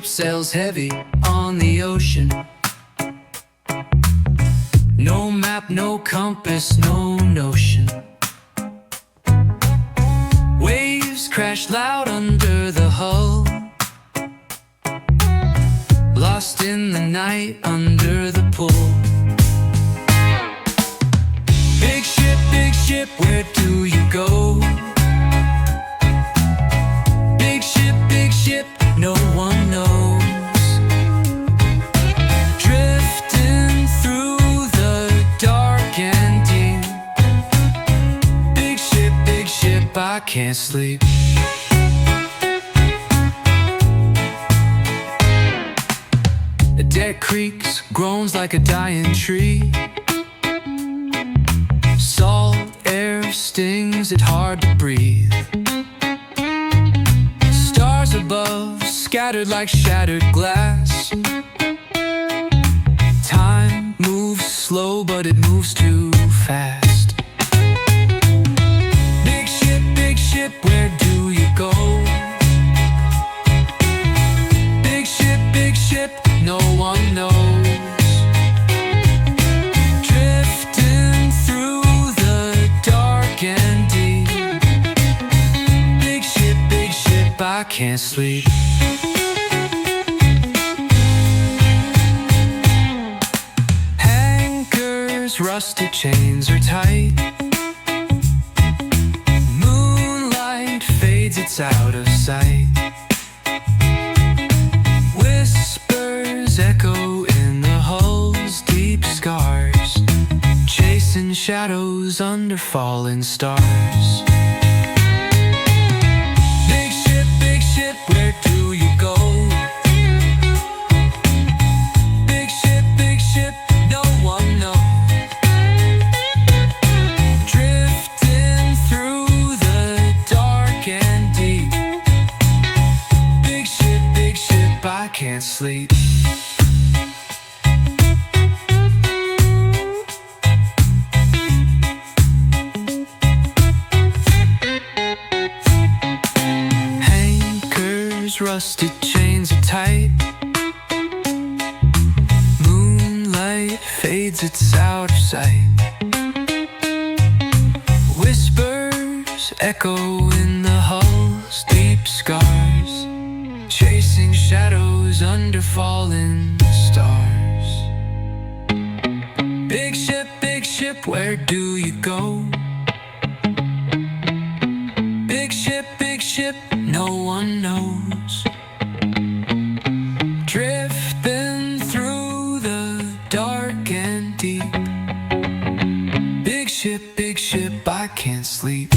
Sails heavy on the ocean. No map, no compass, no notion. Waves crash loud under the hull, lost in the night under the pull. Big ship, where do you go? Big ship, no one knows. Drifting through the dark and deep. Big ship, I can't sleep. The deck creaks, groans like a dying tree. Salt air stings it hard to breathe. Stars above, scattered like shattered glass. Time moves slow, but it moves too fast. Big ship, where do you go? Big ship, no one knows. Drifting through the dark and deep. Big ship, I can't sleep. Anchors, rusted chains are tight. Moonlight fades, it's out of sight. Whispers echo in the hull's deep scars, chasing shadows under fallen stars. Big ship, where do you go? Big ship, no one knows. Drifting through the dark and deep. Big ship, I can't sleep. Rusted chains are tight. fades, it's out of sight. Whispers echo in the hull's deep scars, chasing shadows under fallen stars. Big ship, where do you go? Big ship, no one knows. Drifting through the dark and deep. Big ship, I can't sleep.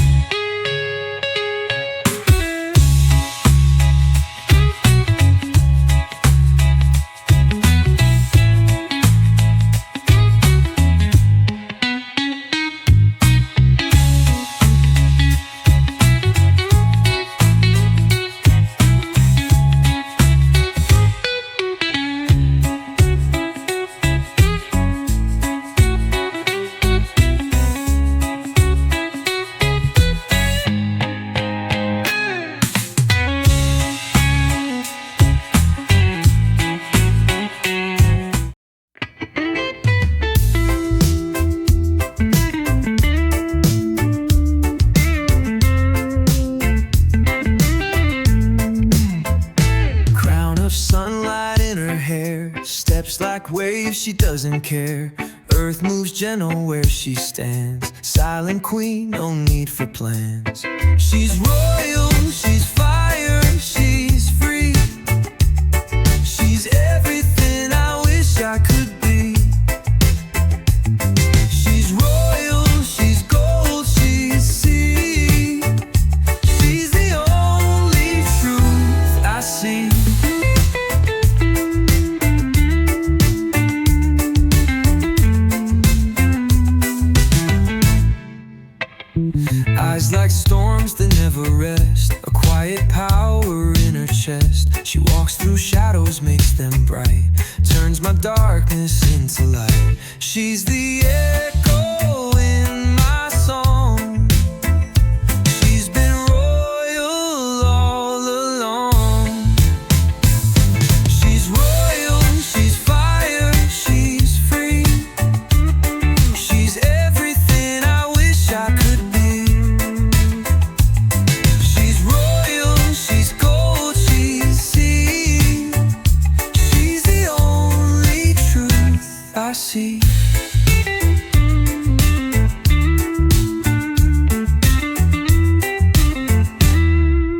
Like waves, she doesn't care. Earth moves gentle where she stands. Silent queen, no need for plans. She's royal, she's fire, she's free. She's everything I wish I could be. She's royal, she's gold, she's sea. She's the only truth I see. Eyes like storms that never rest, a quiet power in her chest. She walks through shadows, makes them bright, turns my darkness into light. She's the echo in my song. She's been royal all along. She's royal, she's fire, she's free. She's everything I wish I could be. I see.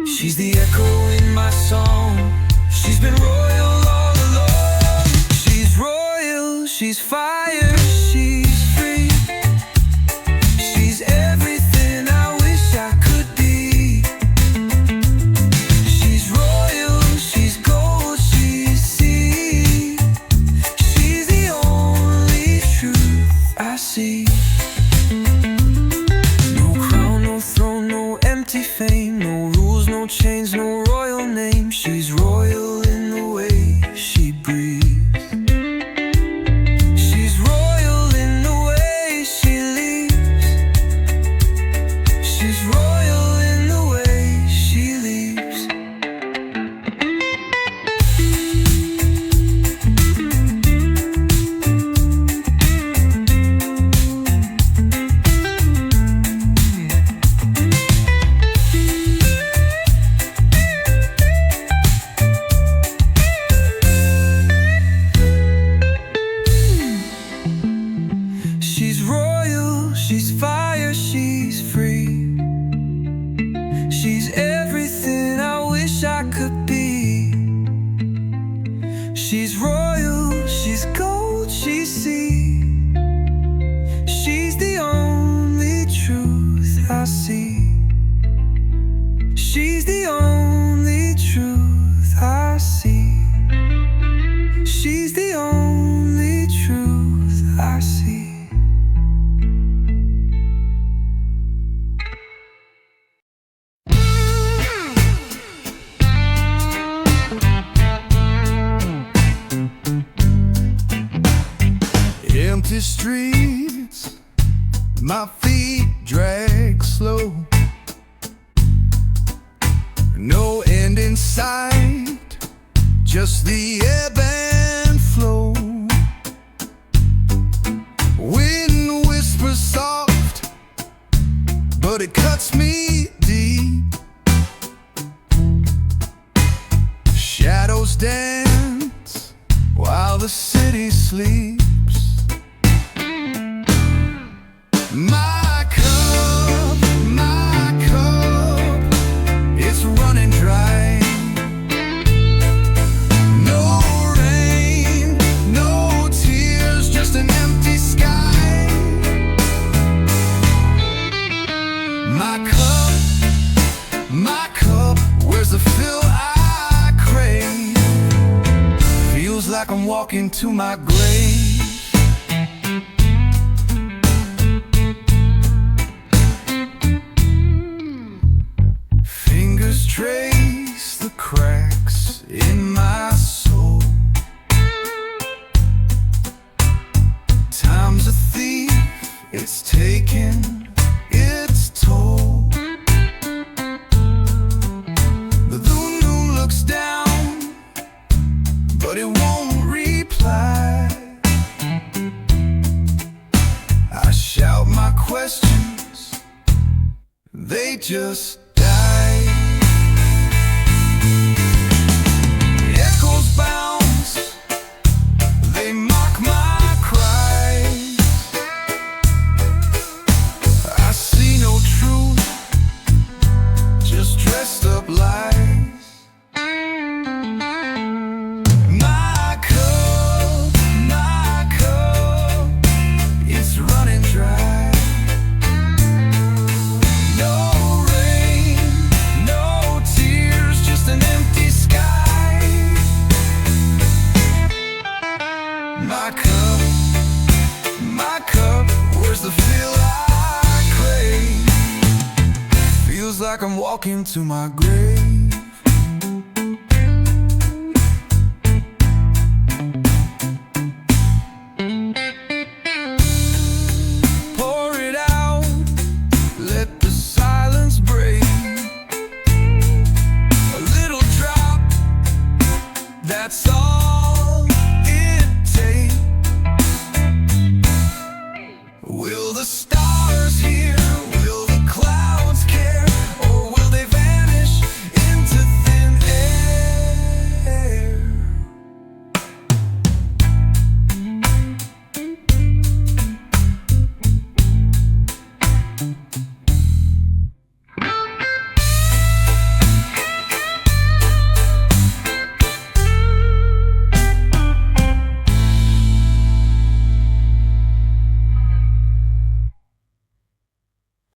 She's the echo in my song. She's been royal all along. She's royal, she's fire, she's free. She's everything I wish I could be. She's royal, she's gold, she's sea. I see. No crown, no throne, no empty fame, no rules, no chains, no royal name. She's royal in the way she breathes. She's royal in the way she leaves. She's royal in the way she leaves. She's royal, she's fire, she's free. She's everything I wish I could be. She's royal, she's gold, she's sea. She's the only truth I see. She's the only truth I see. She's the only truth I see. Empty streets, my feet drag slow. No end in sight, just the ebb and flow. while the city sleeps. My cup, it's running dry. No rain, no tears, just an empty sky. My cup, where's the fill I crave? Feels like I'm walking to my grave. Fingers trace the cracks in my soul. Time's a thief, it's taken its toll. The moon looks down, but it won't reply. I shout my questions, they just die. Echoes bounce, they mock my cries. I see no truth, just dressed up lies. My cup, it's running dry. No rain, no tears, just an empty sky. My cup, where's the feel I crave? Feels like I'm walking to my grave.